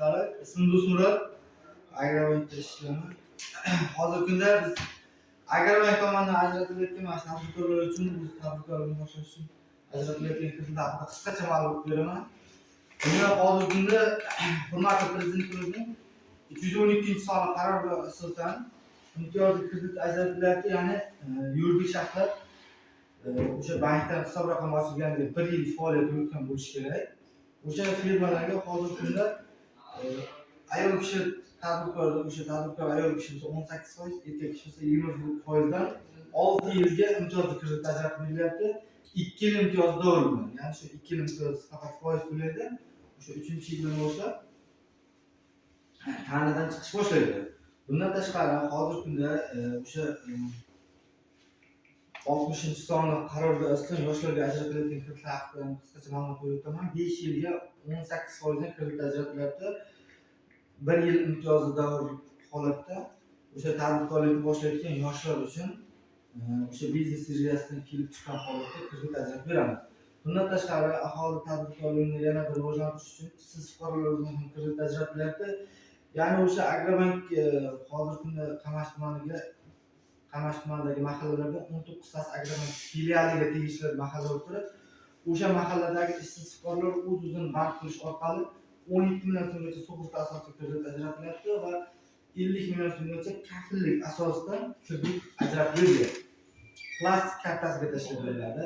tashqari ismim Do'stmurat. Agrobankda ishlayman. Hozirgi kunda biz Agrobank tomonidan ajratilayotgan mana tadbirkorlar uchun biz tadbirkorlikni boshlash uchun ajratilayotgan kreditlar haqida qisqacha ma'lumot beraman. Bunda hozirgi kunda hurmatli Prezidentimizning 212-soni qarori asosan imtiyozli kredit ajratilyapti, ya'ni yuridik shaxslar o'sha bankdan hisob raqami ochilganiga 1 yil faoliyat yuritgan bo'lishi kerak. O'sha firmalarga hozirgi kunda ayol kishi tadbirkor, o'sha tadbirkor ayol kishi bo'lsa 18%, erkak kishi bo'lsa 20%dan 6 yilga imtiyozli kredit ajratib berilyapti. 2 yil imtiyoz davr bilan, ya'ni shu 2 yil imtiyoz faqat foiz to'laydi. O'sha 3-yildan boshlab ta'nadan chiqish boshlaydi. Bundan tashqari hozirgi kunda o'sha 60-soni qarorga asosan yoshlarga ajratilayotgan kreditlar haqida qisqacha ma'lumot berib o'taman. 5 yilga 18% dan kredit ajratilyapti. 1 yil imtiyozli davr holatda o'sha tadbirkorlikni boshlayotgan yoshlar uchun o'sha biznes rejasidan kelib chiqqan holatda kredit ajratib beramiz. Bundan tashqari aholi tadbirkorligini yanada rivojlantirish uchun ishsiz fuqarolar uchun ham kredit ajratilyapti. Ya'ni o'sha Agrobank hozirgi kunda Qamash tumanidagi mahallalarda 19 tasi Agrobank filialiga tegishli mahalla o'tirib, o'sha mahalladagi ishsiz fuqarolar o'z-o'zini band qilish orqali 12 million so'mgacha sug'urta asosida kredit ajratilyapti va 50 million so'mgacha kafillik asosida kredit ajratib beriladi. Plastik kartasiga tashlab beriladi.